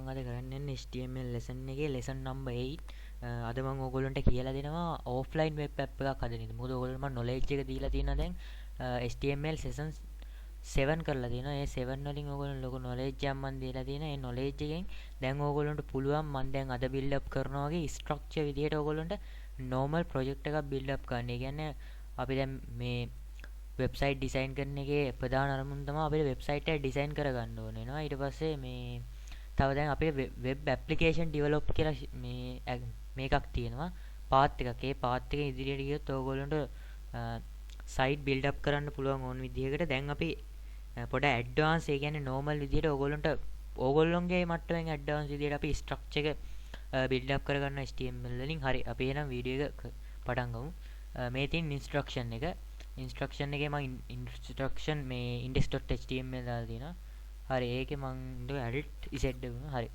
මම අද කරන්න යන්නේ HTML lesson එකේ lesson number 8. අද මම ඕගොල්ලන්ට කියලා දෙනවා offline web app එකක් හදන්න. මොකද ඕගොල්ලෝ මම knowledge එක දීලා තියෙනවා දැන් HTML session 7 කරලා තියෙනවා. ඒ 7 වලින් ඕගොල්ලෝ ලොකු knowledge එකක් මම දීලා තියෙනවා. ඒ knowledge එකෙන් දැන් ඕගොල්ලන්ට පුළුවන් මම දැන් අද build up කරනවා වගේ structure විදියට ඕගොල්ලන්ට normal project එකක් build up කරන්න. ඒ කියන්නේ අපි දැන් මේ වෙබ්සයිට් ඩිසයින් කරන එකේ ප්‍රධාන අරමුණ තමයි අපේ වෙබ්සයිට් එක ඩිසයින් කරගන්න ඕනේ වෙනවා. ඊට පස්සේ මේ තව දැන් අපේ වෙබ් ඇප්ලිකේෂන් ඩෙවලොප් කියලා මේකක් තියෙනවා. පාත් එකක්. ඒ පාත් එක ඉදිරියට ගියොත් ඕගොල්ලන්ට සයිට් බිල්ඩ් අප් කරන්න පුළුවන් ඕන විදිහකට. දැන් අපි පොඩ ඇඩ්වාන්ස් ඒ කියන්නේ නෝමල් විදිහට ඕගොල්ලොන්ගේ මට්ටමෙන් ඇඩ්වාන්ස් විදිහට අපි ස්ට්‍රක්චර් එක බිල්ඩ් අප් කරගන්න HTML වලින්. හරි. අපි එහෙනම් වීඩියෝ එක පටන් ගමු. මේ තියෙන ඉන්ස්ට්‍රක්ෂන් එක. ඉන්ස්ට්‍රක්ෂන් එකේ මම ඉන්ස්ට්‍රක්ෂන් මේ index.html දාලා තියෙනවා. හරි. ඒකේ මම edit z දුන්නා. හරි.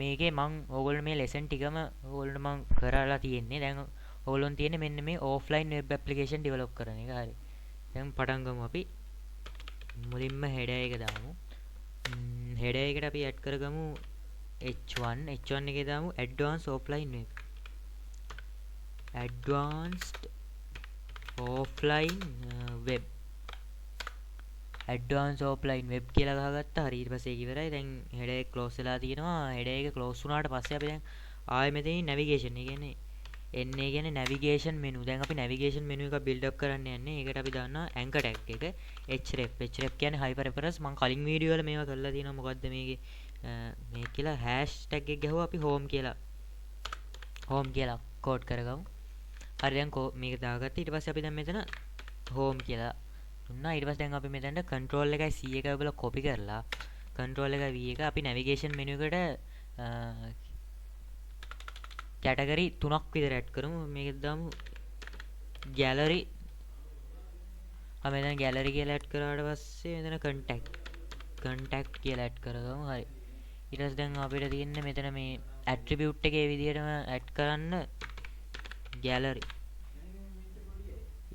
මේකේ මම ඕගොල්ලෝ මේ lesson ටිකම ඕගොල්ලන්ට මම කරලා තියෙන්නේ. දැන් ඕගොල්ලොන් තියෙන්නේ මෙන්න මේ offline web application develop කරන එක. හරි. දැන් පටන් ගමු අපි. මුලින්ම header එක දාමු. header එකට අපි add කරගමු h1. h1 එකේ දාමු advanced offline web. advanced offline web. advanced offline web කියලා ගහගත්තා. හරි. ඊට පස්සේ ඒක ඉවරයි. දැන් header එක close වෙලා තියෙනවා. header එක close වුණාට පස්සේ අපි දැන් ආයෙ මෙතනින් navigation. ඒ කියන්නේ එන්නේ කියන්නේ navigation menu. දැන් අපි navigation menu එක build up කරන්න යන්නේ. ඒකට අපි දානවා anchor tag එක href. href කියන්නේ hyperreference. මම කලින් වීඩියෝ වල මේවා කරලා තියෙනවා. මොකද්ද මේකේ මේ කියලා hashtag එක ගහුවා අපි home කියලා කෝඩ් කරගමු. හරි. දැන් මේක දාගත්තා. ඊට පස්සේ අපි දැන් මෙතන home කියලා දුන්නා. ඊට පස්සේ දැන් අපි මෙතනට control එකයි c එකයි ඔබලා copy කරලා control එකයි v එක අපි navigation menu එකට category 3ක් විතර add කරමු. මේක දාමු gallery. අපි මෙතන gallery කියලා add කරාට පස්සේ මෙතන contact කියලා add කරගමු. හරි. ඊට පස්සේ දැන් අපිට තියෙන්නේ මෙතන මේ attribute එකේ විදිහටම add කරන්න gallery.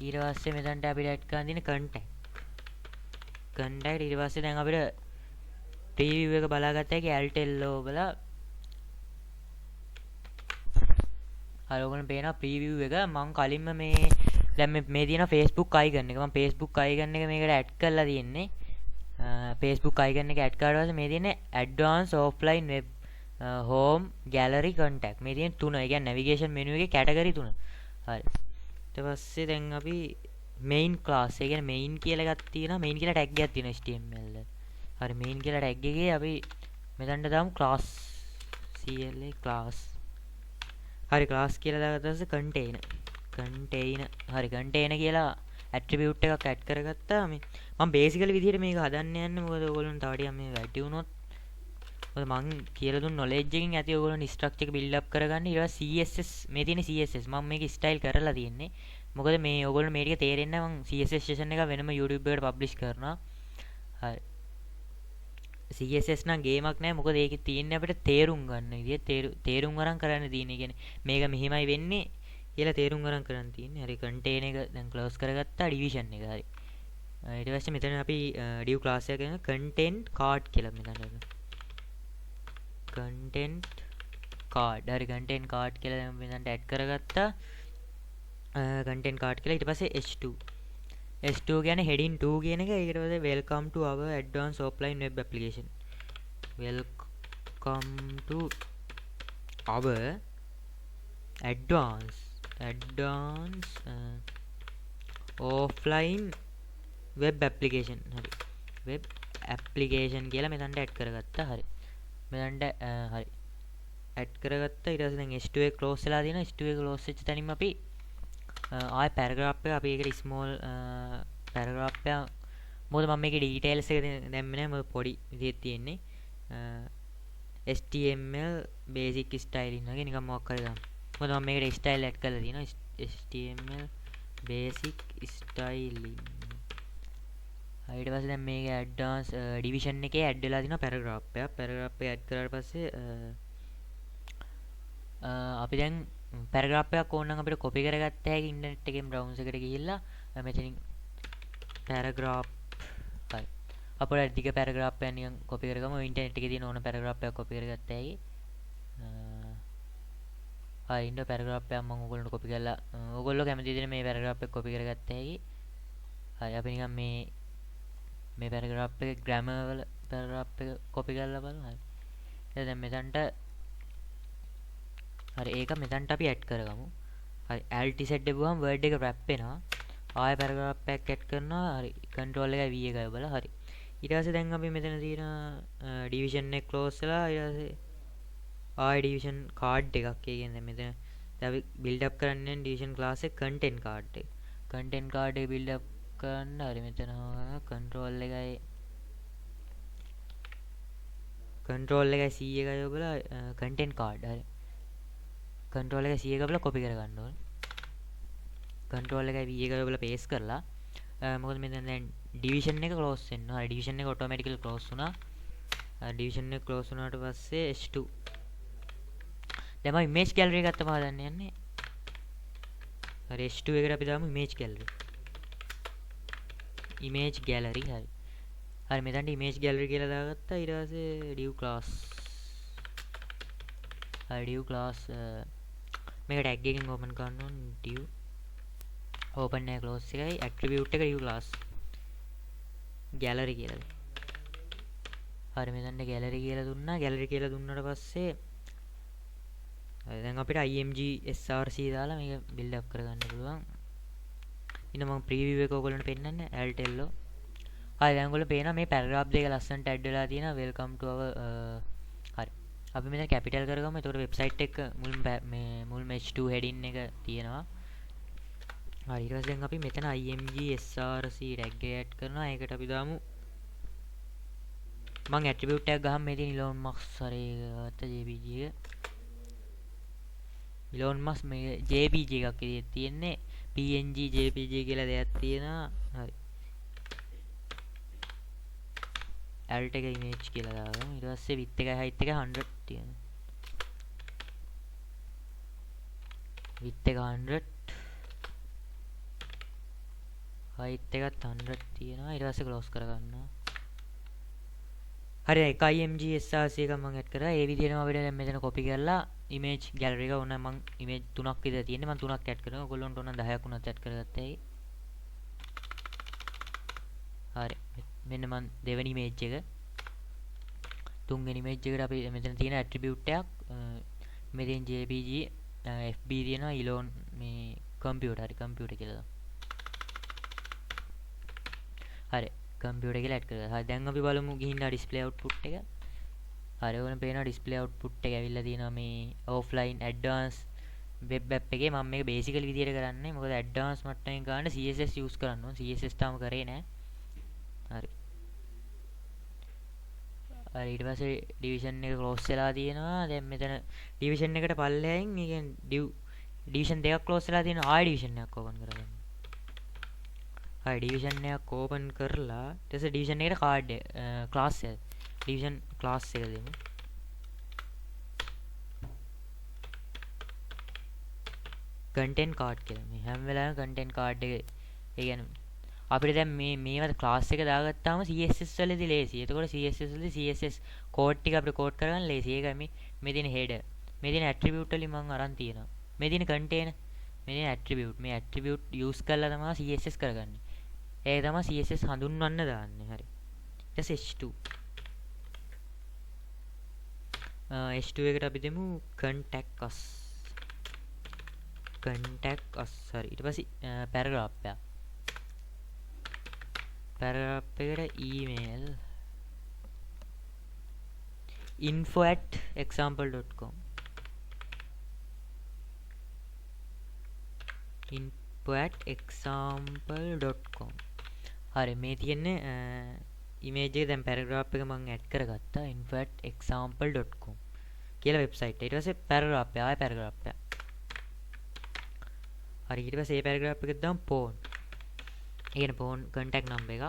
ඊට පස්සේ මෙතනට අපිට add කරන්න තියෙන contact. ඊට පස්සේ දැන් අපිට preview එක බලාගත්තා ඒකේ alt l ඔබලා හරි. ඔයගොල්ලෝ පේනවා preview එක. මම කලින්ම මේ දැන් මේ තියෙන Facebook icon එක. මම Facebook icon එක මේකට add කරලා තියෙන්නේ. Facebook icon එක add කරලා පස්සේ මේ තියෙන්නේ advanced offline web home gallery contact. මේ තියෙන තුන. ඒ කියන්නේ navigation menu එකේ category තුන. හරි. ඊට පස්සේ දැන් අපි main class. ඒ කියන්නේ main කියලා එකක් තියෙනවා. main කියලා tag එකක් තියෙනවා HTML වල. හරි. main කියලා tag එකේ අපි මෙතනට දාමු class. CLA class. හරි. class කියලා දාගත්තා පස්සේ container. හරි. container කියලා attribute එකක් add කරගත්තා. මම basically විදිහට මේක හදන්න යන්නේ. මොකද ඔයගොල්ලන්ට තව ටිකක් මේ වැඩි වුණොත් මොකද මං කියලා දුන්න knowledge එකකින් ඇති ඔයගොල්ලෝ structure එක build up කරගන්න. ඊට පස්සේ CSS මේ තියෙන CSS මම මේක style කරලා තියෙන්නේ. මොකද මේ ඔයගොල්ලෝ මේ ටික තේරෙන්නේ නැහැ. මං CSS session එක වෙනම YouTube එකට publish කරනවා. හරි. CSS නම් ගේමක් නෑ. මොකද ඒකේ තියෙන්නේ අපිට තේරුම් ගන්න විදිය. තේරුම් අරන් කරන්න තියෙන්නේ. කියන්නේ මේක මෙහිමයි වෙන්නේ කියලා තේරුම් අරන් කරන්න තියෙන්නේ. හරි. container එක දැන් close කරගත්තා. division එක. හරි. ඊට පස්සේ මෙතන අපි div class එක ගන්න content card කියලා මෙතන content card. හරි. content card කියලා දැන් මෙතනට add කරගත්තා. content card කියලා. ඊට පස්සේ h2 කියන්නේ heading 2 කියන එක. ඊට පස්සේ welcome to our advanced offline web application. welcome to our advanced offline web application. හරි. web application කියලා මෙතනට add කරගත්තා. හරි. මෙතනට හරි add කරගත්තා. ඊට පස්සේ දැන් h2 එක close වෙලා තියෙනවා. h2 එක close වෙච්ච තැනින්ම අපි ආය paragraph එක අපි ඒකට small paragraph එක මොකද මම මේකේ details එක දැම්මේ නැහැ. මොකද පොඩි විදිහක් තියෙන්නේ. HTML basic styling වගේ නිකන් මොකක් හරි දාමු. මොකද මම මේකට style add කරලා තියෙනවා. HTML basic styling. ඊට පස්සේ දැන් මේක advanced division එකේ add වෙලා තියෙනවා paragraph එක. paragraph එක add කරාට පස්සේ අපි දැන් paragraph එකක් ඕන නම් අපිට copy කරගත්ත හැකි ඉන්ටර්නෙට් එකෙන් browser එකට ගිහිල්ලා මෙතනින් paragraph. හරි. අපිට ටික පැරග්‍රාෆ් එකක් නිකන් කොපි කරගමු ඉන්ටර්නෙට් එකේ තියෙන ඕන පැරග්‍රාෆ් එකක් කොපි කරගත්ත හැකි හරි ඉන්න පැරග්‍රාෆ් එකක් මම ඔයගොල්ලන්ට කොපි කරලා ඔයගොල්ලෝ කැමති විදිහට මේ පැරග්‍රාෆ් එක කොපි කරගත්ත හැකි හරි අපි නිකන් මේ පැරග්‍රාෆ් එකේ ග්‍රැමර් වල පැරග්‍රාෆ් එක කොපි කරලා බලමු හරි දැන් මෙතනට හරි ඒක මෙතනට අපි ඇඩ් කරගමු හරි alt z දබුවම word එක wrap වෙනවා ආයෙ පැරග්‍රාෆ් එකක් ඇඩ් කරනවා හරි control එකයි v එකයි ඔබලා හරි ඊට පස්සේ දැන් අපි මෙතන තියෙන division එක close වෙලා ඊට පස්සේ ආයෙ division card එකක් ඒ කියන්නේ මෙතන දැන් අපි build up කරන්නේ division class එක content card එක build up කරන්න හරි මෙතන control එකයි c එකයි ඔබලා content card හරි control එක c එක ඔබලා copy කරගන්න ඕනේ control එකයි v එකයි ඔබලා paste කරලා මොකද මෙතන දැන් division එක close වෙනවා හරි division එක automatically close වුණා division එක close වුණාට පස්සේ h2 දැන් මම image gallery එක ගත්තම හදන්න යන්නේ හරි h2 එකට අපි දාමු image gallery හරි මෙතනට image gallery කියලා දාගත්තා ඊට පස්සේ div class හරි div class මේක tag එකකින් open කරන්න ඕන div open එක close එකයි attribute එක div class gallery කියලා හරි මෙතනට gallery කියලා දුන්නාට පස්සේ දැන් අපිට img src දාලා මේක build up කරගන්න පුළුවන් ඉන්න මම preview එක ඔයගොල්ලන්ට පෙන්නන්නේ altello හරි දැන් ඔයගොල්ලෝ පේනවා මේ paragraph දෙක ලස්සනට add වෙලා තියෙනවා welcome to our හරි අපි මෙතන capital කරගමු එතකොට website එක මුල්ම h2 heading එක තියෙනවා හරි ඊට පස්සේ දැන් අපි මෙතන img src tag එක add කරනවා ඒකට අපි දාමු මම attribute එකක් ගහම මේ තියෙන Elon Musk හරි ගත්ත jpg එක Elon Musk මේ jpg එකක් විදිහට තියෙන්නේ png jpg කියලා දෙයක් තියෙනවා හරි alt එක image කියලා දාගමු ඊට පස්සේ width එකයි height එක 100 තියෙනවා width එක 100 height එකත් 100 තියෙනවා ඊට පස්සේ close කරගන්නවා හරි එක img src එක මම ඇඩ් කරා ඒ විදිහටම අපිට දැන් මෙතන copy කරලා image gallery එක ඕන මම image 3ක් විතර තියෙන්නේ මම 3ක් ඇඩ් කරනවා ඔයගොල්ලන්ට ඕන 10ක් වුණත් ඇඩ් කරගත්තා හරි මෙන්න මම දෙවෙනි image එක තුන්වෙනි image එකට අපි මෙතන තියෙන attribute එකක් මෙතෙන් jpg fb තියෙනවා Elon මේ computer කියලා හරි computer කියලා add කරලා හරි දැන් අපි බලමු ගිහින් display output එක හරි ඔයගොල්ලන් පේනවා display output එක ඇවිල්ලා තියෙනවා මේ offline advanced web app එකේ මම මේක basically විදියට කරන්නේ මොකද advanced මට්ටමින් ගන්න css use කරන්න ඕන css තාම කරේ නැහැ හරි හරි ඊට පස්සේ division එක close වෙලා තියෙනවා දැන් මෙතන division එකට පල්ලෙහින් ඒ කියන්නේ division දෙකක් close වෙලා තියෙනවා ආයෙ division එකක් open කරගන්න හරි division එකක් open කරලා ඊට පස්සේ division එකට card class එක division class එක දෙමු content card කියලා මේ හැම වෙලාවෙම content card එක ඒ කියන්නේ අපිට දැන් මේවට class එක දාගත්තාම css වලදී ලේසි. එතකොට css වලදී css code ටික අපිට code කරගන්න ලේසි. ඒකයි මේ තියෙන header. මේ තියෙන attribute වලින් මම අරන් තියෙනවා. මේ තියෙන container මේ තියෙන attribute. මේ attribute use කරලා තමයි css කරගන්නේ. ඒක තමයි css හඳුන්වන්න දාන්නේ. හරි. ඊට h2 h2 එකට අපි දෙමු contact us හරි ඊට පස්සේ paragraph එක paragraph එකට email info@example.com හරි මේ තියෙන්නේ image එක දැන් paragraph එක මම add කරගත්තා info@example.com කියලා website එක. ඊට පස්සේ paragraph එක ආයෙ paragraph එක. හරි ඊට පස්සේ මේ paragraph එකට දාමු phone. ඒ කියන්නේ phone contact number එකක්.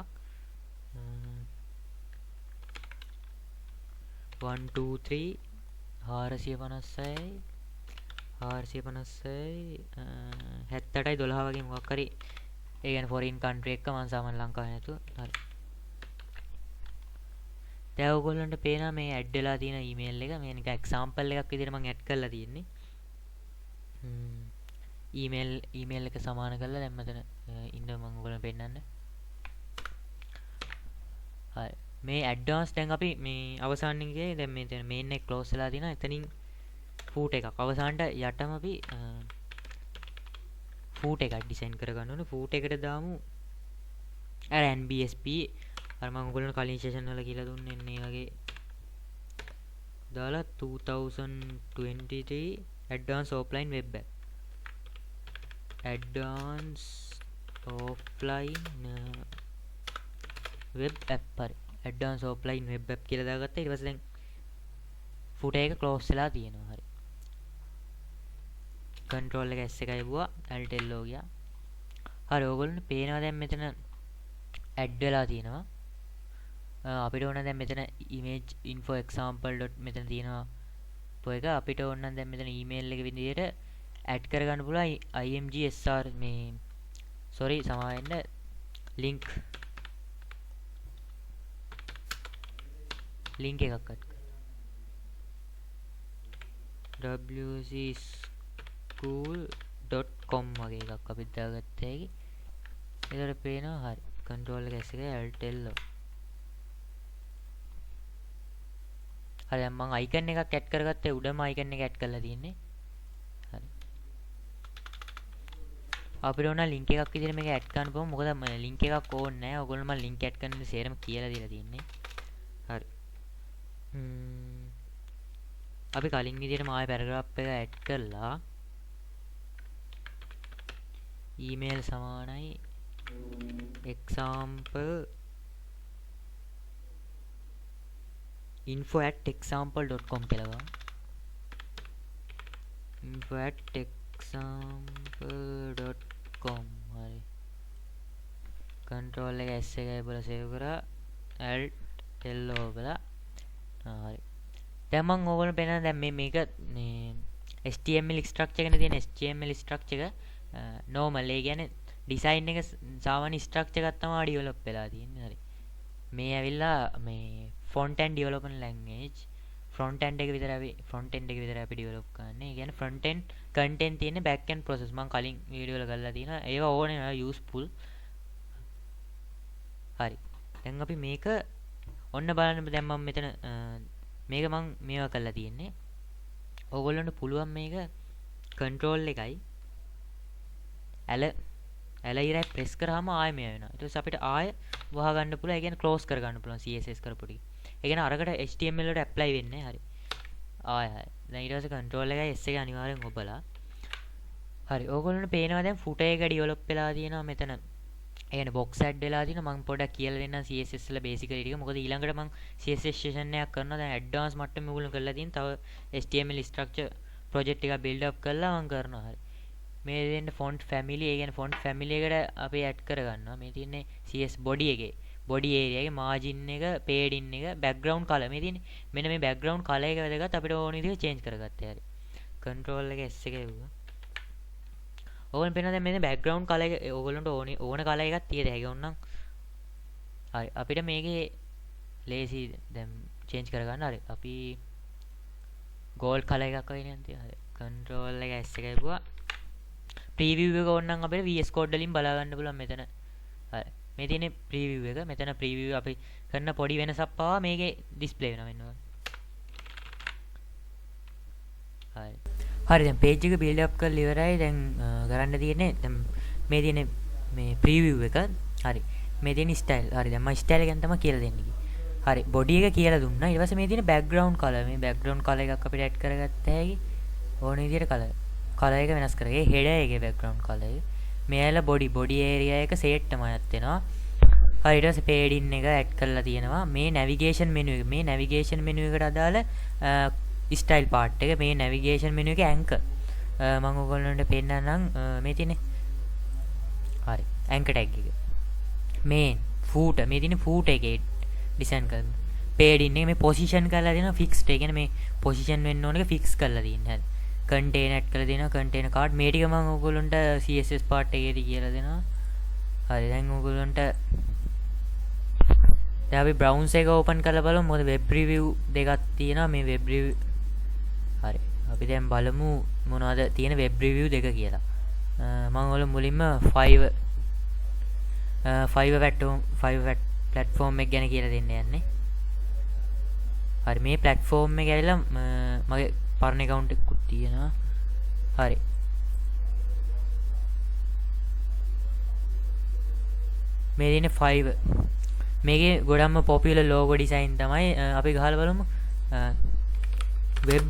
123 456 78යි 12 වගේ මොකක් හරි ඒ කියන්නේ foreign country එක මම සාමාන්‍ය ලංකාවේ නැතුව හරි දැන් ඔයගොල්ලන්ට පේනවා මේ ඇඩ් වෙලා තියෙන ඊමේල් එක මේ නිකන් එක්සැම්පල් එකක් විදිහට මම ඇඩ් කරලා තියෙන්නේ. ඊමේල් එක සමාන කරලා දැන් මෙතන ඉන්න මම ඔයගොල්ලන්ට පෙන්නන්න. හරි. මේ ඇඩ්වාන්ස් දැන් අපි මේ අවසානයේ ගියේ දැන් මේ මේන් එක ක්ලෝස් වෙලා තියෙනවා. එතනින් ෆූට් එකක් අවසානට යටම අපි ෆූට් එකක් ඩිසයින් කරගන්න ඕනේ. ෆූට් එකට දාමු අර NBSP අර මම ඔයගොල්ලන්ට කලින් සෙෂන් වල කියලා දුන්නේ මේ වගේ දාලා 2023 advanced offline web app advanced offline web app හරි advanced offline web app කියලා දාගත්තා. ඊට පස්සේ දැන් footer එක close වෙලා තියෙනවා. හරි control එක S එකයි බුවා Altello ගියා. හරි ඔයගොල්ලන්ට පේනවා දැන් මෙතන add වෙලා තියෙනවා. අපිට ඕන දැන් මෙතන image info example dot මෙතන තියෙනවා පොයක අපිට ඕන නම් දැන් මෙතන email එක විදිහට add කරගන්න පුළුවන් imgsr මේ sorry සමාවෙන්න link එකක් අත් wcschool.com වගේ එකක් අපිට දාගත්තා හැකි. ඒකට පේනවා හරි control එක S එකයි Altello. හරි දැන් මම icon එකක් add කරගත්තා. උඩම icon එක add කරලා තියෙන්නේ. හරි අපිට ඕන link එකක් විදිහට මේක add කරන්න පුළුවන්. මොකද link එකක් ඕනේ නැහැ. ඔයගොල්ලෝ මම link add කරන්න සේරම කියලා දීලා තියෙන්නේ. හරි අපි කලින් විදිහටම ආයෙ paragraph එක add කරලා email සමානයි example info@example.com කියලා ගමු. info@example.com හරි control එක S එකයි බල සේව් කරා Altello කියලා. හරි දැන් මම ඕගොල්ලෝ පෙන්නන දැන් මේක මේ HTML structure එකනේ තියෙන HTML structure එක normal ඒ කියන්නේ design එක සාමාන්‍ය structure එකක් තමයි develop වෙලා තියෙන්නේ. හරි මේ ඇවිල්ලා මේ front end development language front end එක විතර අපි develop කරන්නේ. ඒ කියන්නේ front end content තියෙන back end process මම කලින් වීඩියෝ වල කරලා තියෙනවා. ඒවා ඕනේ නේද useful. හරි දැන් අපි මේක ඔන්න බලන්න දැන් මම මෙතන මේක මම මේවා කරලා තියෙන්නේ. ඕගොල්ලන්ට පුළුවන් මේක control එකයි L ඉරයි press කරාම ආයෙ මේ වෙනවා. ඊට පස්සේ අපිට ආයෙ වහ ගන්න පුළුවන්. ඒ කියන්නේ close කර ගන්න පුළුවන් CSS කරපු ටික. ඒ කියන්නේ අරකට HTML වලට apply වෙන්නේ. හරි ආයෙ දැන් ඊට පස්සේ control එකයි S එක අනිවාර්යෙන් ඔබලා. හරි ඕගොල්ලන්ට පේනවා දැන් footer එක develop වෙලා තියෙනවා මෙතන. ඒ කියන්නේ box add වෙලා තියෙනවා. මම පොඩ්ඩක් කියලා දෙන්නම් CSS වල basically ටික. මොකද ඊළඟට මම CSS session එකක් කරනවා. දැන් advanced මට්ටමේ ඕගොල්ලෝ කරලා තියෙන තව HTML structure project එකක් build up කරලා මම කරනවා. හරි මේ දෙන්න font family ඒ කියන්නේ font family එකට අපි add කරගන්නවා. මේ තියෙන්නේ CS body එකේ body area එකේ margin එක padding එක background color මේ තියෙන්නේ. මෙන්න මේ background color එක වැදගත් අපිට ඕන විදිහට change කරගත්තා. හරි control එක S එක එවුවා. ඕගොල්ලන් පේනවා දැන් මේ background color එක ඕගොල්ලන්ට ඕන color එකක් තියෙද හැකි ඕනනම්. හරි අපිට මේකේ lazy දැන් change කරගන්න. හරි අපි gold color එකක් වගේ නේද තියෙන්නේ. හරි control එක S එක එවුවා. preview එක ඕනනම් අපිට VS Code වලින් බලා ගන්න පුළුවන් මෙතන. හරි මේ තියෙන්නේ preview එක. මෙතන preview අපි කරන පොඩි වෙනසක් පවා මේකේ display වෙනවා මෙන්න. හරි හරි දැන් page එක build up කරලා ඉවරයි. දැන් කරන්න තියෙන්නේ දැන් මේ තියෙන්නේ මේ preview එක. හරි මේ තියෙන style. හරි දැන් මම style එක ගැන තමයි කියලා දෙන්නේ. හරි body එක කියලා දුන්නා. ඊට පස්සේ මේ තියෙන background color. මේ background color එකක් අපිට add කරගත්ත හැකි. ඕන විදිහට color එක වෙනස් කරගන්න. ඒ header එකේ background color එක. මෙයාලා body area එක set තමයිත් වෙනවා. හරි ඊට පස්සේ padding එක add කරලා තියෙනවා. මේ navigation menu එක. මේ navigation menu එකට අදාළ style part එක. මේ navigation menu එකේ anchor මම ඔයගොල්ලන්ට පෙන්නන්නම්. මේ තියෙන්නේ හරි anchor tag එක. main footer මේ තියෙන්නේ footer එකේ design කරන්න. padding එක මේ position කරලා දෙනවා fixed. ඒ කියන්නේ මේ position වෙන්න ඕන එක fix කරලා තියෙනවා. හරි contain add කරලා දෙනවා container card. මේ ටික මම ඔයගොල්ලන්ට CSS part එකේදී කියලා දෙනවා. හරි දැන් ඔයගොල්ලන්ට දැන් අපි browser එක open කරලා බලමු මොකද web review දෙකක් තියෙනවා මේ web review හරි අපි දැන් බලමු මොනවද තියෙන web review දෙක කියලා මම ඔයාලා මුලින්ම Fiverr platform එක ගැන කියලා දෙන්න යන්නේ හරි මේ platform එක ඇවිල්ලා මගේ පරණ account එකකුත් තියෙනවා හරි මේ දිනේ Fiverr මේකේ ගොඩක්ම popular logo design තමයි අපි ගහලා බලමු web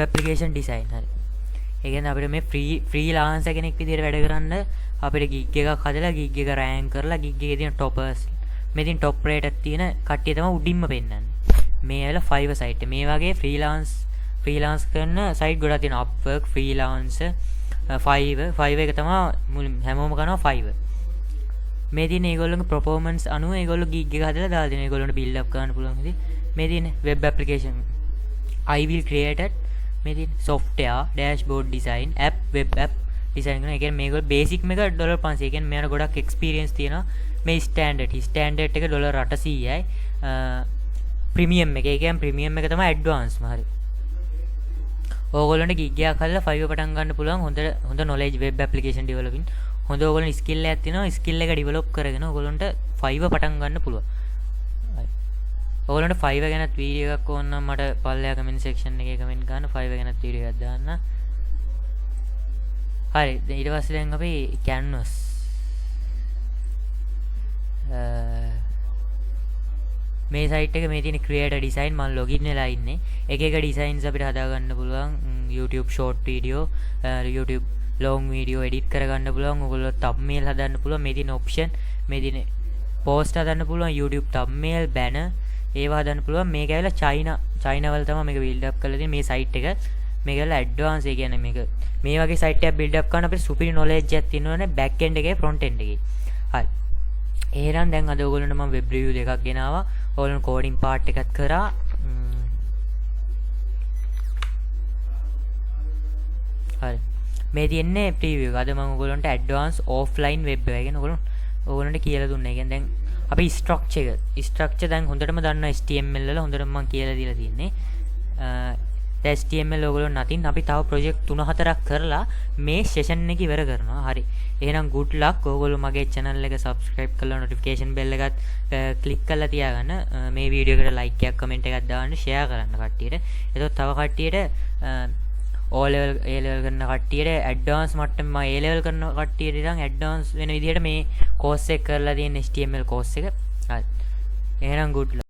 application design හරි ඒ කියන්නේ අපිට මේ freelancer කෙනෙක් විදිහට වැඩ කරන්න අපිට gig එකක් හදලා gig එක rank කරලා gig එකේ තියෙන toppers මේ තියෙන top rate එකක් තියෙන කට්ටිය තමයි උඩින්ම පෙන්නන්නේ මේ ඇවිල්ලා Fiverr site මේ වගේ freelance කරන site ගොඩක් තියෙනවා Upwork freelancer Fiverr එක තමයි හැමෝම කරනවා Fiverr මේ තියෙන ඒගොල්ලෝගේ performance අනුව ඒගොල්ලෝ gig එක හදලා දාලා දෙනවා ඒගොල්ලන්ට build up කරන්න පුළුවන් ඉතින් මේ තියෙන web application I will created මේ තියෙන software dashboard design app web app design කරන. ඒ කියන්නේ මේගොල්ලෝ basic මේක $500. ඒ කියන්නේ මෙයාට ගොඩක් experience තියෙනවා. මේ standard එක $800යි. premium එක. ඒ කියන්නේ premium එක තමයි advance ම හරි. ඕගොල්ලන්ට gig එකක් හදලා Fiverr පටන් ගන්න පුළුවන්. හොඳ knowledge web application developing. හොඳ ඕගොල්ලන් skill එකක් තියෙනවා. skill එක develop කරගෙන ඕගොල්ලන්ට Fiverr පටන් ගන්න පුළුවන්. ඔයාලන්ට Fiverr ගැනත් වීඩියෝ එකක් ඕන නම් මට පල්ලෙහා කමෙන්ට් සෙක්ෂන් එකේ කමෙන්ට් කරන්න Fiverr ගැනත් වීඩියෝ එකක් දාන්න. හරි ඊට පස්සේ දැන් අපි canvas මේ site එක මේ තියෙන creator design මම login වෙලා ඉන්නේ. එක designs අපිට හදා ගන්න පුළුවන්. YouTube short video, YouTube long video edit කර ගන්න පුළුවන්. ඔයගොල්ලෝ thumbnail හදන්න පුළුවන්. මේ තියෙන option මේ තියෙන post හදන්න පුළුවන්. YouTube thumbnail banner ඒවා හදන්න පුළුවන් මේක ඇවිල්ලා චයිනා වල තමයි මේක build up කරලා තියෙන්නේ මේ site එක මේක ඇවිල්ලා advance ඒ කියන්නේ මේක මේ වගේ site එකක් build up කරන්න අපිට superior knowledge එකක් තියෙනවනේ back end එකේ front end එකේ හරි එහෙනම් දැන් අද ඔයගොල්ලන්ට මම web review දෙකක් ගෙනාවා ඔයගොල්ලන් coding part එකත් කරා හරි මේ තියෙන්නේ preview එක අද මම ඔයගොල්ලන්ට advance offline web එක ගැන ඔයගොල්ලන්ට කියලා දුන්නා. ඒ කියන්නේ දැන් අපි structure දැන් හොඳටම දන්නවා HTML වල හොඳටම මම කියලා දීලා තින්නේ. දැන් HTML ඔයගොල්ලෝ නැතිනම් අපි තව project 3-4ක් කරලා මේ session එක ඉවර කරනවා. හරි. එහෙනම් good luck. ඔයගොල්ලෝ මගේ channel එක subscribe කරලා notification bell එකත් click කරලා තියාගන්න. මේ වීඩියෝ එකට like එකක් comment එකක් දාන්න share කරන්න කට්ටියට. එතකොට තව කට්ටියට O level A level කරන කට්ටියට advanced මට්ටම A level කරන කට්ටියට ඉතින් advanced වෙන විදිහට මේ course එක කරලා තියෙන HTML course එක. හරි. එහෙනම් good luck.